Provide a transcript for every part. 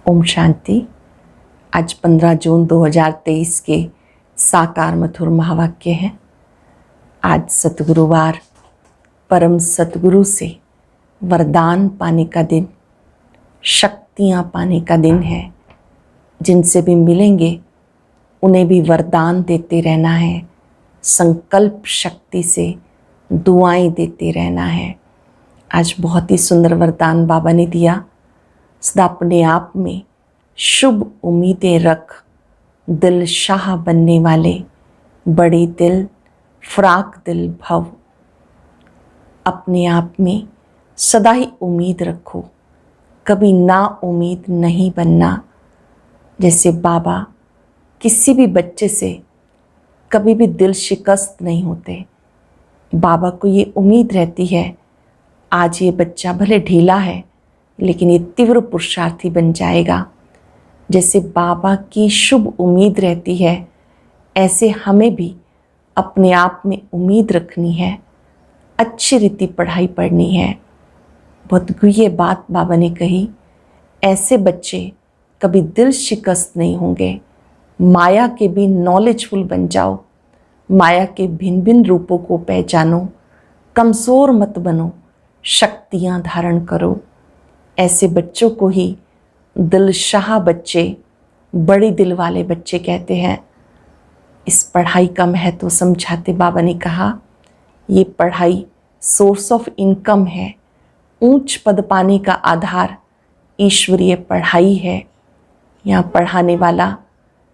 ओम शांति। आज 15 जून 2023 के साकार मधुर महावाक्य हैं। आज सतगुरुवार परम सतगुरु से वरदान पाने का दिन, शक्तियाँ पाने का दिन है। जिनसे भी मिलेंगे उन्हें भी वरदान देते रहना है, संकल्प शक्ति से दुआएं देते रहना है। आज बहुत ही सुंदर वरदान बाबा ने दिया। सदा अपने आप में शुभ उम्मीदें रख, दिल शाह बनने वाले, बड़े दिल फराक दिल भव। अपने आप में सदा ही उम्मीद रखो, कभी ना उम्मीद नहीं बनना। जैसे बाबा किसी भी बच्चे से कभी भी दिल शिकस्त नहीं होते। बाबा को ये उम्मीद रहती है, आज ये बच्चा भले ढीला है लेकिन ये तीव्र पुरुषार्थी बन जाएगा। जैसे बाबा की शुभ उम्मीद रहती है, ऐसे हमें भी अपने आप में उम्मीद रखनी है, अच्छी रीति पढ़ाई पढ़नी है। बहुत गुह्य बात बाबा ने कही, ऐसे बच्चे कभी दिल शिकस्त नहीं होंगे। माया के भी नॉलेजफुल बन जाओ, माया के भिन्न भिन्न रूपों को पहचानो, कमज़ोर मत बनो, शक्तियाँ धारण करो। ऐसे बच्चों को ही दिल शाह बच्चे, बड़ी दिल वाले बच्चे कहते हैं। इस पढ़ाई का महत्व समझाते बाबा ने कहा, ये पढ़ाई सोर्स ऑफ इनकम है, ऊंच पद पाने का आधार ईश्वरीय पढ़ाई है। यहाँ पढ़ाने वाला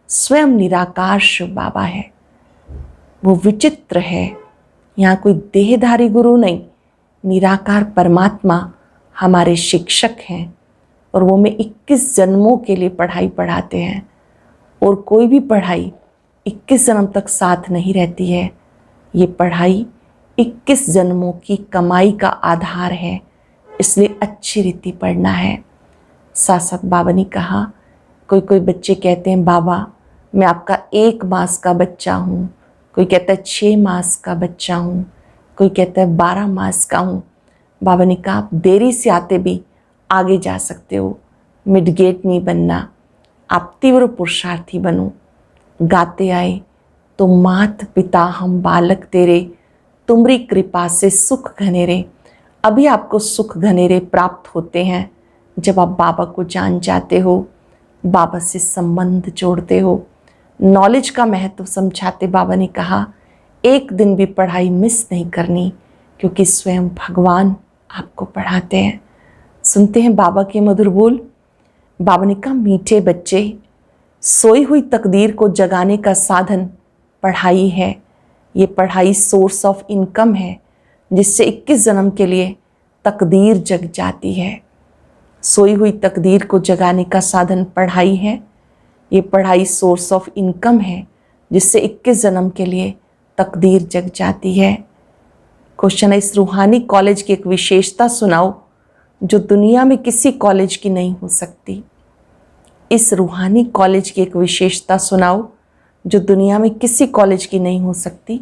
स्वयं निराकार शिव बाबा है। वो विचित्र है, यहाँ कोई देहधारी गुरु नहीं, निराकार परमात्मा हमारे शिक्षक हैं और वो में 21 जन्मों के लिए पढ़ाई पढ़ाते हैं। और कोई भी पढ़ाई 21 जन्म तक साथ नहीं रहती है। ये पढ़ाई 21 जन्मों की कमाई का आधार है, इसलिए अच्छी रीति पढ़ना है। साथ साथ बाबा ने कहा, कोई बच्चे कहते हैं बाबा मैं आपका 1 मास का बच्चा हूँ, कोई कहता है 6 मास का बच्चा हूँ, कोई कहता है 12 मास का हूँ। बाबा ने कहा, आप देरी से आते भी आगे जा सकते हो, मिडगेट नहीं बनना, आप तीव्र पुरुषार्थी बनो। गाते आए तो मात पिता हम बालक तेरे, तुमरी कृपा से सुख घनेरे। अभी आपको सुख घनेरे प्राप्त होते हैं जब आप बाबा को जान जाते हो, बाबा से संबंध जोड़ते हो। नॉलेज का महत्व समझाते बाबा ने कहा, एक दिन भी पढ़ाई मिस नहीं करनी, क्योंकि स्वयं भगवान आपको पढ़ाते हैं। सुनते हैं बाबा के मधुर बोल। बाबा ने कहा, मीठे बच्चे, सोई हुई तकदीर को जगाने का साधन पढ़ाई है। ये पढ़ाई सोर्स ऑफ इनकम है, जिससे 21 जन्म के लिए तकदीर जग जाती है। सोई हुई तकदीर को जगाने का साधन पढ़ाई है। ये पढ़ाई सोर्स ऑफ इनकम है, जिससे 21 जन्म के लिए तकदीर जग जाती है। क्वेश्चन है, इस रूहानी कॉलेज की एक विशेषता सुनाओ जो दुनिया में किसी कॉलेज की नहीं हो सकती। इस रूहानी कॉलेज की एक विशेषता सुनाओ जो दुनिया में किसी कॉलेज की नहीं हो सकती।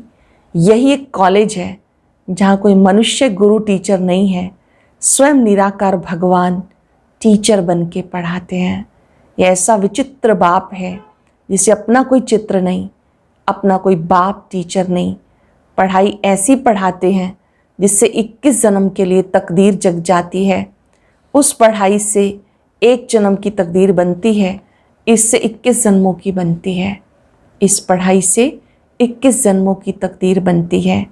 यही एक कॉलेज है जहाँ कोई मनुष्य गुरु टीचर नहीं है, स्वयं निराकार भगवान टीचर बन के पढ़ाते हैं। यह ऐसा विचित्र बाप है जिसे अपना कोई चित्र नहीं, अपना कोई बाप टीचर नहीं। पढ़ाई ऐसी पढ़ाते हैं जिससे 21 जन्म के लिए तकदीर जग जाती है। उस पढ़ाई से 1 जन्म की तकदीर बनती है, इससे 21 जन्मों की बनती है। इस पढ़ाई से 21 जन्मों की तकदीर बनती है।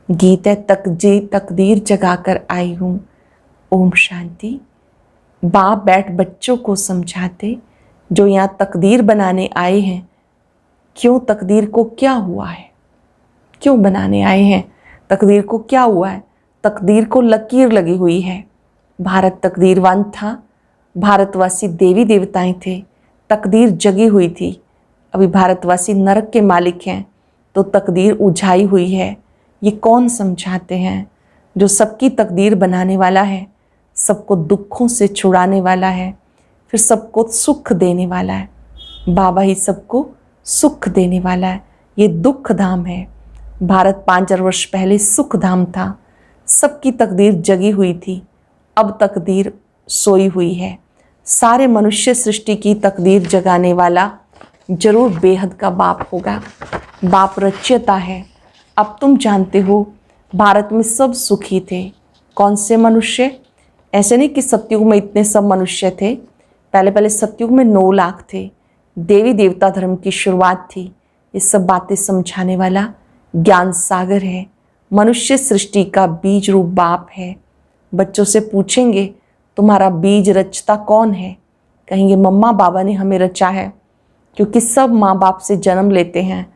गीत है, तकदीर जगा कर आई हूँ। ओम शांति। बाप बैठ बच्चों को समझाते जो यहाँ तकदीर बनाने आए हैं, क्यों तकदीर को क्या हुआ है, क्यों बनाने आए हैं, तकदीर को क्या हुआ है। तकदीर को लकीर लगी हुई है। भारत तकदीरवान था, भारतवासी देवी देवताएं थे, तकदीर जगी हुई थी। अभी भारतवासी नरक के मालिक हैं तो तकदीर उझाई हुई है। ये कौन समझाते हैं? जो सबकी तकदीर बनाने वाला है, सबको दुखों से छुड़ाने वाला है, फिर सबको सुख देने वाला है। बाबा ही सबको सुख देने वाला है। ये दुख धाम है। भारत 5000 वर्ष पहले सुख धाम था, सबकी तकदीर जगी हुई थी, अब तकदीर सोई हुई है। सारे मनुष्य सृष्टि की तकदीर जगाने वाला जरूर बेहद का बाप होगा। बाप रचयिता है। अब तुम जानते हो भारत में सब सुखी थे। कौन से मनुष्य? ऐसे नहीं कि सतयुग में इतने सब मनुष्य थे। पहले पहले सतयुग में 9 लाख थे। देवी देवता धर्म की शुरुआत थी। ये सब बातें समझाने वाला ज्ञान सागर है। मनुष्य सृष्टि का बीज रूप बाप है। बच्चों से पूछेंगे तुम्हारा बीज रचता कौन है? कहेंगे मम्मा बाबा ने हमें रचा है। क्योंकि सब माँ बाप से जन्म लेते हैं।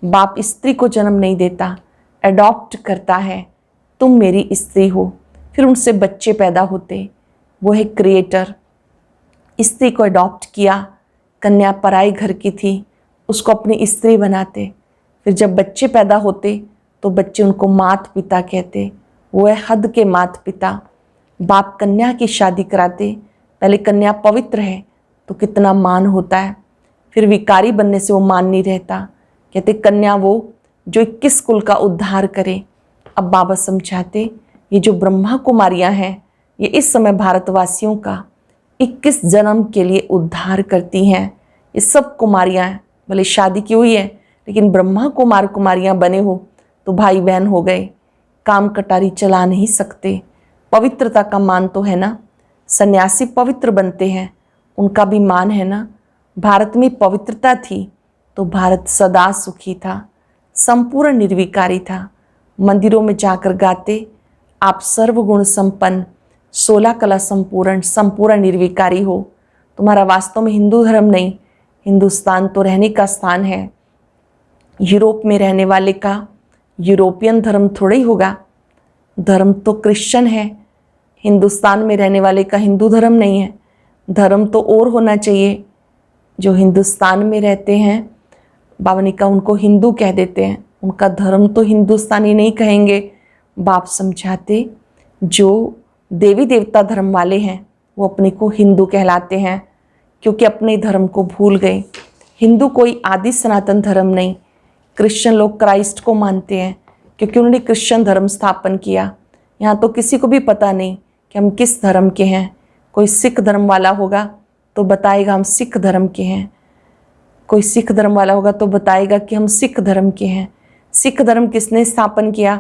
बाप स्त्री को जन्म नहीं देता, अडॉप्ट करता है। तुम मेरी स्त्री हो, फिर उनसे बच्चे पैदा होते। वो है क्रिएटर। स्त्री को अडॉप्ट किया। कन्या पराई घर की थी, उसको अपनी स्त्री बनाते। फिर जब बच्चे पैदा होते तो बच्चे उनको माता पिता कहते। वो है हद के माता पिता। बाप कन्या की शादी कराते। पहले कन्या पवित्र है तो कितना मान होता है। फिर विकारी बनने से वो मान नहीं रहता। कहते कन्या वो जो 21 कुल का उद्धार करे। अब बाबा समझाते ये जो ब्रह्मा कुमारियाँ हैं ये इस समय भारतवासियों का 21 जन्म के लिए उद्धार करती हैं। ये सब कुमारियाँ हैं, भले शादी की हुई है लेकिन ब्रह्मा कुमार कुमारियाँ बने हो तो भाई बहन हो गए। काम कटारी चला नहीं सकते। पवित्रता का मान तो है ना। सन्यासी पवित्र बनते हैं, उनका भी मान है ना। भारत में पवित्रता थी तो भारत सदा सुखी था, संपूर्ण निर्विकारी था। मंदिरों में जाकर गाते आप सर्वगुण संपन्न, 16 कला संपूर्ण, संपूर्ण निर्विकारी हो। तुम्हारा वास्तव में हिंदू धर्म नहीं, हिंदुस्तान तो रहने का स्थान है। यूरोप में रहने वाले का यूरोपियन धर्म थोड़ा ही होगा। धर्म तो क्रिश्चियन है। हिंदुस्तान में रहने वाले का हिंदू धर्म नहीं है। धर्म तो और होना चाहिए। जो हिंदुस्तान में रहते हैं बाबा ने कहा उनको हिंदू कह देते हैं, उनका धर्म तो हिंदुस्तानी नहीं कहेंगे। बाप समझाते जो देवी देवता धर्म वाले हैं वो अपने को हिंदू कहलाते हैं क्योंकि अपने धर्म को भूल गए। हिंदू कोई आदि सनातन धर्म नहीं। क्रिश्चियन लोग क्राइस्ट को मानते हैं क्योंकि उन्होंने क्रिश्चियन धर्म स्थापन किया। यहाँ तो किसी को भी पता नहीं कि हम किस धर्म के हैं। कोई सिख धर्म वाला होगा तो बताएगा हम सिख धर्म के हैं। कोई सिख धर्म वाला होगा तो बताएगा कि हम सिख धर्म के हैं। सिख धर्म किसने स्थापन किया?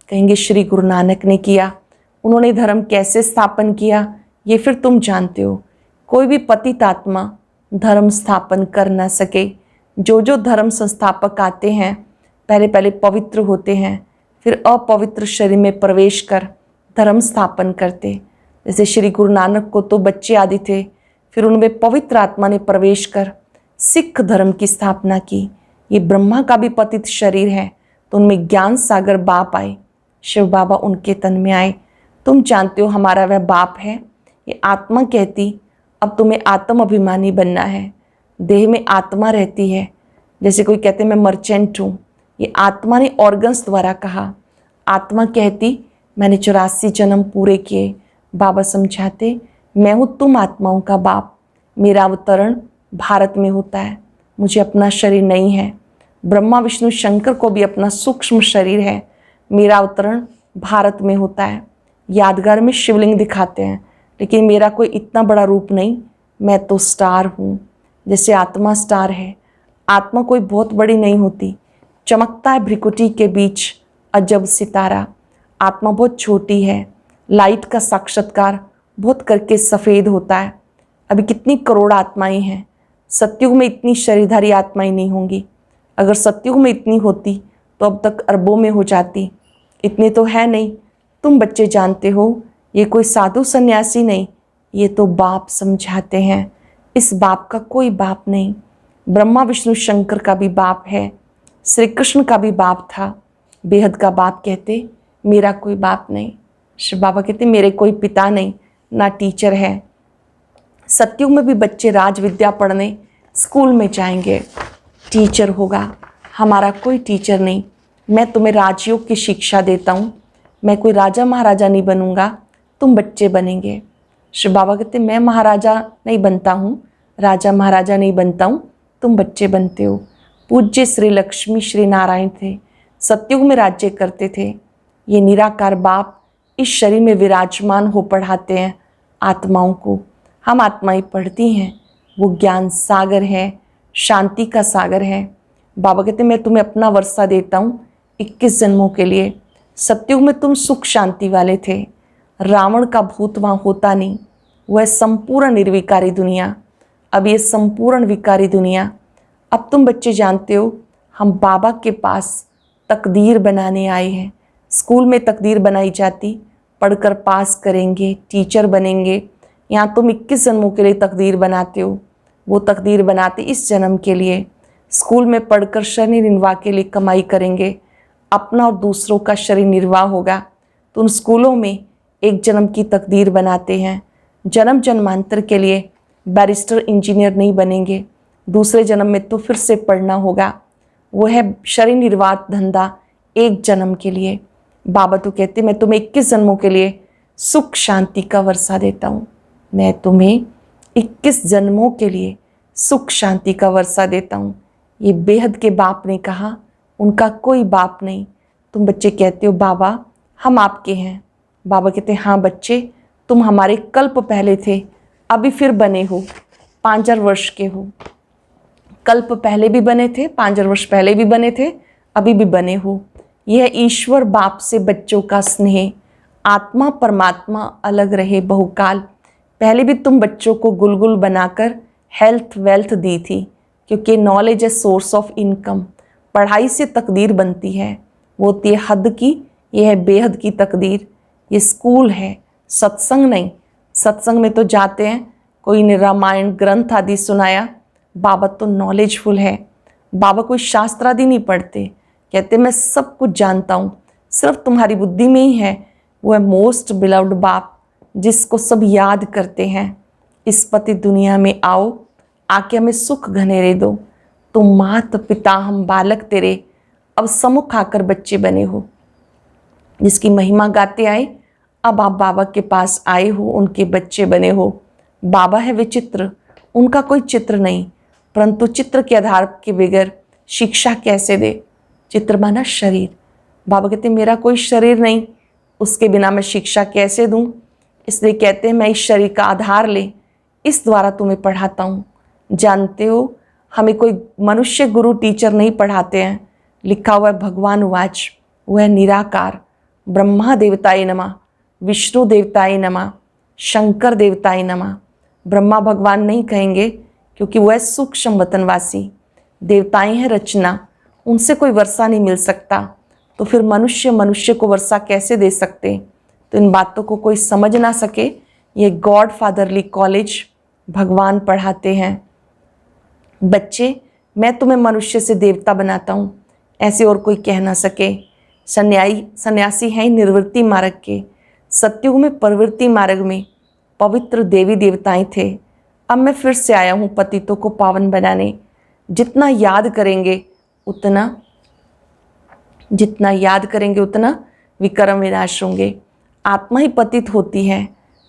कहेंगे श्री गुरु नानक ने किया। उन्होंने धर्म कैसे स्थापन किया ये फिर तुम जानते हो। कोई भी पतित आत्मा धर्म स्थापन कर ना सके। जो जो धर्म संस्थापक आते हैं पहले पहले पवित्र होते हैं, फिर अपवित्र शरीर में प्रवेश कर धर्म स्थापन करते। जैसे श्री गुरु नानक को तो बच्चे आदि थे, फिर उनमें पवित्र आत्मा ने प्रवेश कर सिख धर्म की स्थापना की। ये ब्रह्मा का भी पतित शरीर है तो उनमें ज्ञान सागर बाप आए, शिव बाबा उनके तन में आए। तुम जानते हो हमारा वह बाप है। ये आत्मा कहती अब तुम्हें आत्म अभिमानी बनना है। देह में आत्मा रहती है। जैसे कोई कहते मैं मर्चेंट हूँ, ये आत्मा ने ऑर्गन्स द्वारा कहा। आत्मा कहती मैंने 84 जन्म पूरे किए। बाबा समझाते मैं हूँ तुम आत्माओं का बाप। मेरा अवतरण भारत में होता है। मुझे अपना शरीर नहीं है। ब्रह्मा विष्णु शंकर को भी अपना सूक्ष्म शरीर है। मेरा अवतरण भारत में होता है। यादगार में शिवलिंग दिखाते हैं लेकिन मेरा कोई इतना बड़ा रूप नहीं। मैं तो स्टार हूँ। जैसे आत्मा स्टार है, आत्मा कोई बहुत बड़ी नहीं होती। चमकता है भ्रिकुटी के बीच अजब सितारा। आत्मा बहुत छोटी है। लाइट का साक्षात्कार बहुत करके सफ़ेद होता है। अभी कितनी करोड़ आत्माएं हैं। सतयुग में इतनी शरीरधारी आत्माएं नहीं होंगी। अगर सतयुग में इतनी होती तो अब तक अरबों में हो जाती। इतनी तो है नहीं। तुम बच्चे जानते हो ये कोई साधु सन्यासी नहीं, ये तो बाप समझाते हैं। इस बाप का कोई बाप नहीं। ब्रह्मा विष्णु शंकर का भी बाप है। श्री कृष्ण का भी बाप था। बेहद का बाप कहते मेरा कोई बाप नहीं। शिव बाबा कहते मेरे कोई पिता नहीं, ना टीचर है। सतयुग में भी बच्चे राज विद्या पढ़ने स्कूल में जाएंगे, टीचर होगा। हमारा कोई टीचर नहीं। मैं तुम्हें राजयोग की शिक्षा देता हूँ। मैं कोई राजा महाराजा नहीं बनूंगा, तुम बच्चे बनेंगे। शिव बाबा कहते मैं महाराजा नहीं बनता हूँ, राजा महाराजा नहीं बनता हूँ, तुम बच्चे बनते हो। पूज्य श्री लक्ष्मी श्री नारायण थे, सतयुग में राज्य करते थे। ये निराकार बाप इस शरीर में विराजमान हो पढ़ाते हैं आत्माओं को। हम आत्माएं पढ़ती हैं वो ज्ञान सागर है, शांति का सागर है। बाबा कहते मैं तुम्हें अपना वर्षा देता हूँ 21 जन्मों के लिए। सत्युग में तुम सुख शांति वाले थे, रावण का भूत वहाँ होता नहीं, वह संपूर्ण निर्विकारी दुनिया। अब ये संपूर्ण विकारी दुनिया, अब तुम बच्चे जानते हो हम बाबा के पास तकदीर बनाने आए हैं। स्कूल में तकदीर बनाई जाती, पढ़कर पास करेंगे, टीचर बनेंगे। यहाँ तुम 21 जन्मों के लिए तकदीर बनाते हो, वो तकदीर बनाते इस जन्म के लिए। स्कूल में पढ़कर शरीर निर्वाह के लिए कमाई करेंगे, अपना और दूसरों का शरीर निर्वाह होगा। तो उन स्कूलों में एक जन्म की तकदीर बनाते हैं, जन्म जन्मांतर के लिए बैरिस्टर इंजीनियर नहीं बनेंगे, दूसरे जन्म में तो फिर से पढ़ना होगा। वो है शरीर निर्वाह धंधा एक जन्म के लिए। बाबा तो कहते मैं तुम्हें 21 जन्मों के लिए सुख शांति का वर्षा देता हूँ। मैं तुम्हें 21 जन्मों के लिए सुख शांति का वर्षा देता हूँ। ये बेहद के बाप ने कहा, उनका कोई बाप नहीं। तुम बच्चे कहते हो बाबा हम आपके हैं। बाबा कहते हैं हाँ बच्चे, तुम हमारे कल्प पहले थे, अभी फिर बने हो, 5000 वर्ष के हो। कल्प पहले भी बने थे, 5000 वर्ष पहले भी बने थे, अभी भी बने हो। यह ईश्वर बाप से बच्चों का स्नेह। आत्मा परमात्मा अलग रहे बहुकाल। पहले भी तुम बच्चों को गुलगुल बनाकर हेल्थ वेल्थ दी थी, क्योंकि knowledge a source of income. पढ़ाई से तकदीर बनती है, वो होती है हद की, यह है बेहद की तकदीर। ये स्कूल है, सत्संग नहीं। सत्संग में तो जाते हैं, कोई ने रामायण ग्रंथ आदि सुनाया, बाबा तो नॉलेजफुल है। बाबा कोई शास्त्र आदि नहीं पढ़ते, कहते मैं सब कुछ जानता हूँ, सिर्फ तुम्हारी बुद्धि में ही है। वो है मोस्ट बिलव्ड बाप, जिसको सब याद करते हैं। इस पति दुनिया में आओ, आके हमें सुख घनेरे दो। तुम मात पिता हम बालक तेरे, अब सम्मुख आकर बच्चे बने हो। जिसकी महिमा गाते आए, अब आप बाबा के पास आए हो, उनके बच्चे बने हो। बाबा है विचित्र, उनका कोई चित्र नहीं, परंतु चित्र के आधार के बगैर शिक्षा कैसे दे। चित्र माना शरीर। बाबा कहते मेरा कोई शरीर नहीं, उसके बिना मैं शिक्षा कैसे दूं। इसलिए कहते हैं मैं इस शरीर का आधार ले, इस द्वारा तुम्हें पढ़ाता हूँ। जानते हो हमें कोई मनुष्य गुरु टीचर नहीं पढ़ाते हैं। लिखा हुआ है भगवान वाच, वह है निराकार। ब्रह्मा देवताय नमः, विष्णु देवताय नमः, शंकर देवताय नमः। ब्रह्मा भगवान नहीं कहेंगे, क्योंकि वह सूक्ष्म वतनवासी। देवताएं हैं रचना, उनसे कोई वर्षा नहीं मिल सकता, तो फिर मनुष्य को वर्षा कैसे दे सकते। तो इन बातों को कोई समझ ना सके, ये गॉड फादरली कॉलेज भगवान पढ़ाते हैं। बच्चे मैं तुम्हें मनुष्य से देवता बनाता हूँ, ऐसे और कोई कह ना सके। सन्यासी हैं निर्वृत्ति मार्ग के। सत्युग में प्रवृत्ति मार्ग में पवित्र देवी देवताएं थे। अब मैं फिर से आया हूँ पतितों को पावन बनाने। जितना याद करेंगे उतना विक्रम विनाश होंगे। आत्मा ही पतित होती है।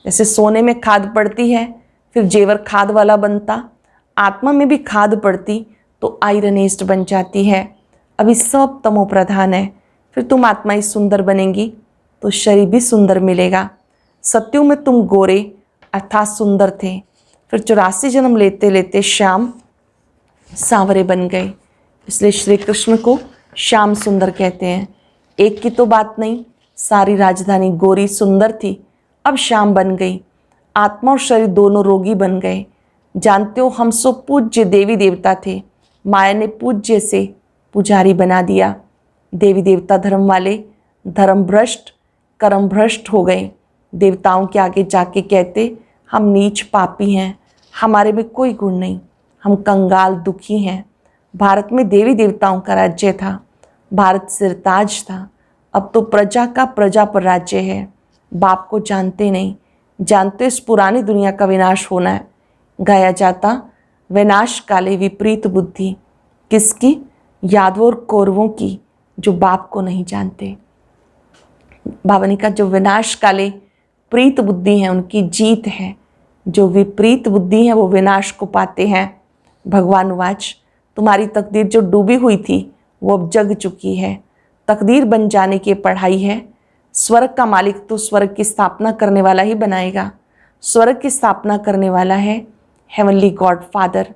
जैसे सोने में खाद पड़ती है, फिर जेवर खाद वाला बनता, आत्मा में भी खाद पड़ती तो आयरनेस्ट बन जाती है। अभी सब तमो प्रधान है, फिर तुम आत्मा ही सुंदर बनेंगी तो शरीर भी सुंदर मिलेगा। सत्युग में तुम गोरे अर्थात सुंदर थे, फिर 84 जन्म लेते लेते श्याम सांवरे बन गए। इसलिए श्री कृष्ण को श्याम सुंदर कहते हैं। एक की तो बात नहीं, सारी राजधानी गोरी सुंदर थी, अब श्याम बन गई। आत्मा और शरीर दोनों रोगी बन गए। जानते हो हम सो पूज्य देवी देवता थे, माया ने पूज्य से पुजारी बना दिया। देवी देवता धर्म वाले धर्म भ्रष्ट कर्म भ्रष्ट हो गए। देवताओं के आगे जाके कहते हम नीच पापी हैं, हमारे में कोई गुण नहीं, हम कंगाल दुखी हैं। भारत में देवी देवताओं का राज्य था, भारत सिरताज था। अब तो प्रजा का प्रजा पर राज्य है। बाप को जानते नहीं, जानते इस पुरानी दुनिया का विनाश होना है। गाया जाता विनाश काले विपरीत बुद्धि, किसकी? यादवों और कौरवों की, जो बाप को नहीं जानते। बाबा ने कहा जो विनाश काले प्रीत बुद्धि है उनकी जीत है, जो विपरीत बुद्धि है वो विनाश को पाते हैं। भगवान वाच तुम्हारी तकदीर जो डूबी हुई थी वो अब जग चुकी है। तकदीर बन जाने की पढ़ाई है। स्वर्ग का मालिक तो स्वर्ग की स्थापना करने वाला ही बनाएगा। स्वर्ग की स्थापना करने वाला है, हेवनली गॉड फादर।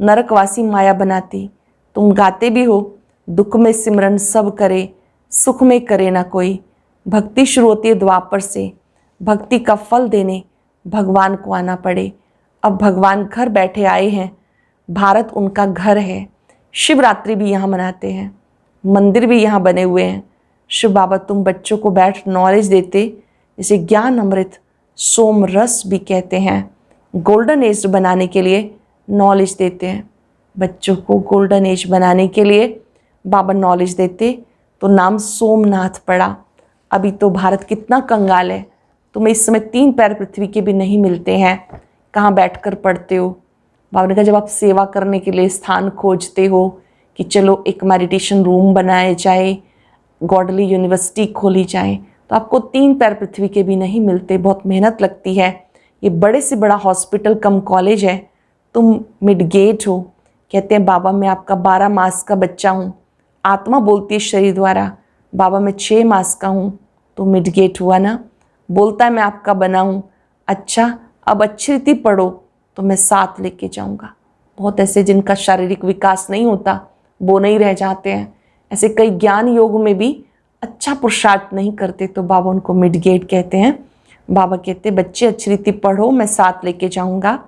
नरकवासी माया बनाती, तुम गाते भी हो, दुख में सिमरन सब करे, सुख में करे ना कोई। भक्ति शुरू होती है द्वापर से, भक्ति का फल देने भगवान को आना पड़े। अब भगवान घर बैठे आए हैं, भारत उनका घर है। शिवरात्रि भी यहाँ मनाते हैं, मंदिर भी यहाँ बने हुए हैं। शिव बाबा तुम बच्चों को बैठ नॉलेज देते, इसे ज्ञान अमृत सोम रस भी कहते हैं। गोल्डन एज बनाने के लिए नॉलेज देते हैं बच्चों को, गोल्डन एज बनाने के लिए बाबा नॉलेज देते तो नाम सोमनाथ पड़ा। अभी तो भारत कितना कंगाल है, तुम्हें इस समय 3 पैर पृथ्वी के भी नहीं मिलते हैं, कहाँ बैठकर पढ़ते हो। बाबा ने कहा जब आप सेवा करने के लिए स्थान खोजते हो कि चलो एक मेडिटेशन रूम बनाए जाए, गॉडली यूनिवर्सिटी खोली जाए, तो आपको 3 पैर पृथ्वी के भी नहीं मिलते, बहुत मेहनत लगती है। ये बड़े से बड़ा हॉस्पिटल कम कॉलेज है, तुम मिडगेट हो। कहते हैं बाबा मैं आपका 12 मास का बच्चा हूँ, आत्मा बोलती है शरीर द्वारा, बाबा मैं 6 मास का हूँ, तो मिडगेट हुआ ना। बोलता है मैं आपका बना हूँ, अच्छा अब अच्छी रीति पढ़ो तो मैं साथ लेके जाऊँगा। बहुत ऐसे जिनका शारीरिक विकास नहीं होता, वो नहीं रह जाते हैं। ऐसे कई ज्ञान योग में भी अच्छा पुरुषार्थ नहीं करते, तो बाबा उनको मिडगेट कहते हैं। बाबा कहते बच्चे अच्छी रीति पढ़ो, मैं साथ लेके जाऊँगा।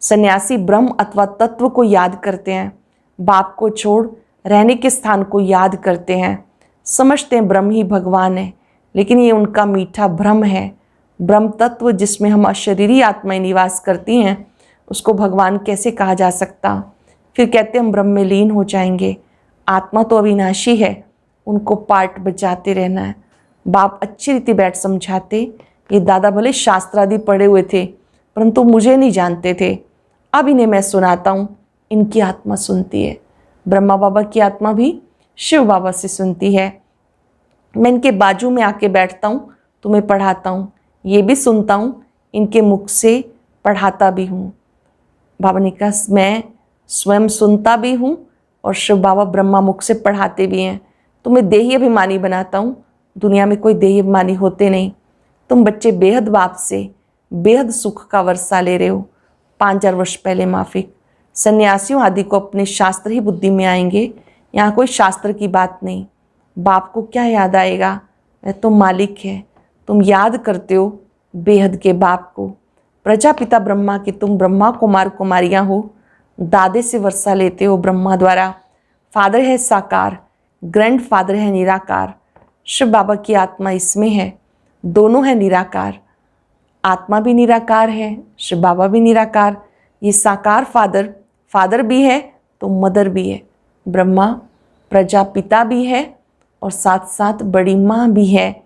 सन्यासी ब्रह्म अथवा तत्व को याद करते हैं, बाप को छोड़ रहने के स्थान को याद करते हैं। समझते हैं ब्रह्म ही भगवान है, लेकिन ये उनका मीठा भ्रम है। ब्रह्म तत्व जिसमें हम अशरीरी आत्माएं निवास करती हैं, उसको भगवान कैसे कहा जा सकता। फिर कहते हैं हम ब्रह्म में लीन हो जाएंगे। आत्मा तो अविनाशी है, उनको पार्ट बचाते रहना है। बाप अच्छी रीति बैठ समझाते। ये दादा भले शास्त्र आदि पढ़े हुए थे, परंतु मुझे नहीं जानते थे। अब इन्हें मैं सुनाता हूँ, इनकी आत्मा सुनती है। ब्रह्मा बाबा की आत्मा भी शिव बाबा से सुनती है। मैं इनके बाजू में आके बैठता हूँ, तुम्हें पढ़ाता हूँ, ये भी सुनता हूँ, इनके मुख से पढ़ाता भी हूँ। बाबा ने कहा मैं स्वयं सुनता भी हूँ और शिव बाबा ब्रह्मा मुख से पढ़ाते भी हैं। तुम्हें देही अभिमानी बनाता हूँ, दुनिया में कोई देही अभिमानी होते नहीं। तुम बच्चे बेहद बाप से बेहद सुख का वर्षा ले रहे हो। 5000 वर्ष पहले माफिक सन्यासियों आदि को अपने शास्त्र ही बुद्धि में आएंगे, यहाँ कोई शास्त्र की बात नहीं। बाप को क्या याद आएगा, मैं तो मालिक है। तुम याद करते हो बेहद के बाप को। प्रजापिता ब्रह्मा के तुम ब्रह्मा कुमार कुमारियाँ हो, दादे से वर्षा लेते हो ब्रह्मा द्वारा। फादर है साकार, ग्रैंड फादर है निराकार। शिव बाबा की आत्मा इसमें है, दोनों है निराकार। आत्मा भी निराकार है, शिव बाबा भी निराकार। ये साकार फादर भी है तो मदर भी है। ब्रह्मा प्रजापिता भी है और साथ साथ बड़ी माँ भी है।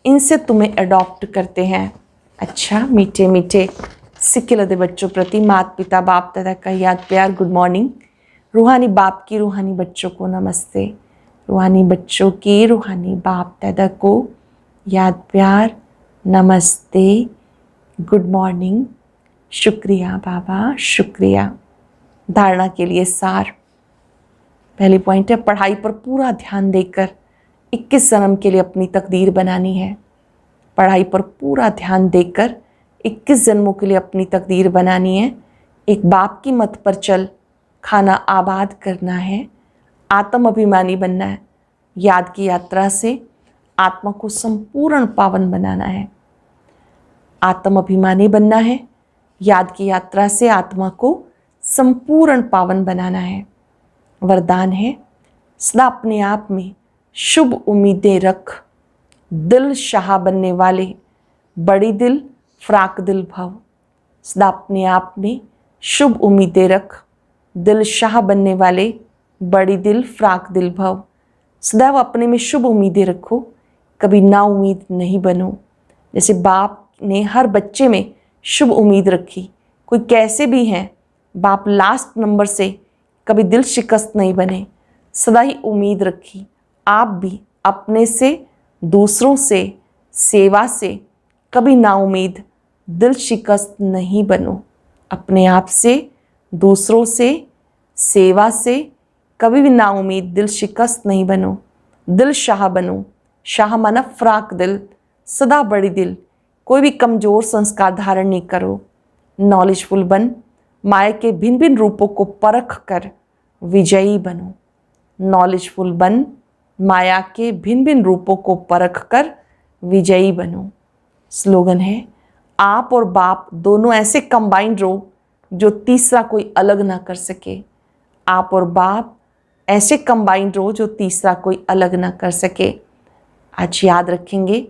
इनसे तुम्हें अडॉप्ट करते हैं। अच्छा मीठे मीठे सिक्के लदे बच्चों प्रति माता पिता बाप दादा का याद प्यार गुड मॉर्निंग। रूहानी बाप की रूहानी बच्चों को नमस्ते। रूहानी बच्चों की रूहानी बाप दादा को याद प्यार नमस्ते, गुड मॉर्निंग, शुक्रिया बाबा शुक्रिया। धारणा के लिए सार। पहली पॉइंट है पढ़ाई पर पूरा ध्यान देकर 21 जन्म के लिए अपनी तकदीर बनानी है। पढ़ाई पर पूरा ध्यान देकर 21 जन्मों के लिए अपनी तकदीर बनानी है। एक बाप की मत पर चल खाना आबाद करना है। आत्म अभिमानी बनना है। याद की यात्रा से आत्मा को संपूर्ण पावन बनाना है। आत्म अभिमानी बनना है। याद की यात्रा से आत्मा को संपूर्ण पावन बनाना है। वरदान है सदा अपने आप में शुभ उम्मीदें रख, दिल शाह बनने वाले बड़ी दिल फ्राक दिल भव। सदा अपने आप में शुभ उम्मीदें रख, दिल शाह बनने वाले बड़ी दिल फ्राक दिल भव। सदैव अपने में शुभ उम्मीदें रखो, कभी ना उम्मीद नहीं बनो। जैसे बाप ने हर बच्चे में शुभ उम्मीद रखी, कोई कैसे भी हैं, बाप लास्ट नंबर से कभी दिल शिकस्त नहीं बने, सदा ही उम्मीद रखी। आप भी अपने से, दूसरों से, सेवा से कभी ना उम्मीद, दिल शिकस्त नहीं बनो। अपने आप से, दूसरों से, सेवा से कभी भी ना उम्मीद, दिल शिकस्त नहीं बनो। दिल शाह बनो। शाह माना फ्राक दिल, सदा बड़ी दिल। कोई भी कमज़ोर संस्कार धारण नहीं करो। नॉलेजफुल बन माया के भिन्न भिन्न रूपों को परख कर विजयी बनो। नॉलेजफुल बन माया के भिन्न भिन्न रूपों को परख कर विजयी बनो। स्लोगन है, आप और बाप दोनों ऐसे कंबाइंड रहो जो तीसरा कोई अलग ना कर सके। आप और बाप ऐसे कंबाइंड रहो जो तीसरा कोई अलग ना कर सके। आज याद रखेंगे,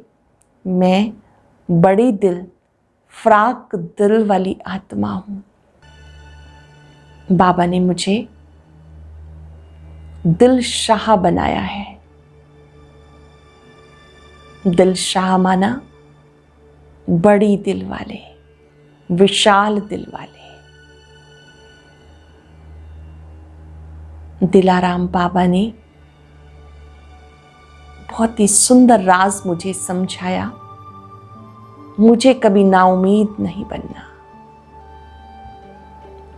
मैं बड़ी दिल फ्राक दिल वाली आत्मा हूँ। बाबा ने मुझे दिल शाह बनाया है। दिल शाह माना बड़ी दिल वाले, विशाल दिल वाले। दिलाराम बाबा ने बहुत ही सुंदर राज मुझे समझाया। मुझे कभी नाउमीद नहीं बनना।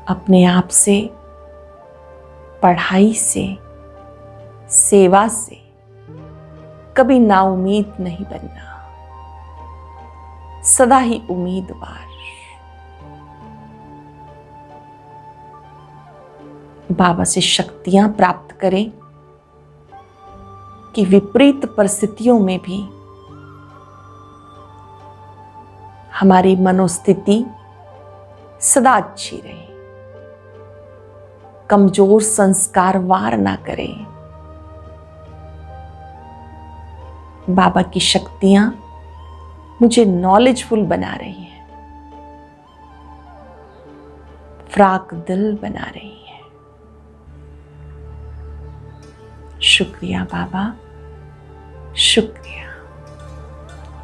अपने आप से, पढ़ाई से, सेवा से कभी नाउमीद नहीं बनना। सदा ही उम्मीदवार। बाबा से शक्तियां प्राप्त करें कि विपरीत परिस्थितियों में भी हमारी मनोस्थिति सदा अच्छी रहे, कमजोर संस्कार वार ना करें। बाबा की शक्तियां मुझे नॉलेजफुल बना रही हैं, फ्राक दिल बना रही हैं। शुक्रिया बाबा, शुक्रिया।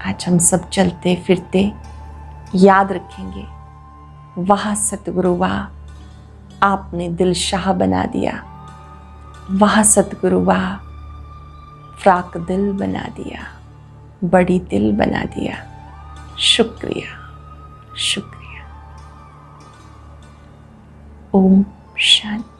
आज हम सब चलते फिरते याद रखेंगे, वाह सतगुरु वाह, आपने दिल शाह बना दिया। वाह सतगुरु वाह, फ्राक दिल बना दिया, बड़ी दिल बना दिया। शुक्रिया, शुक्रिया। ओम शांति।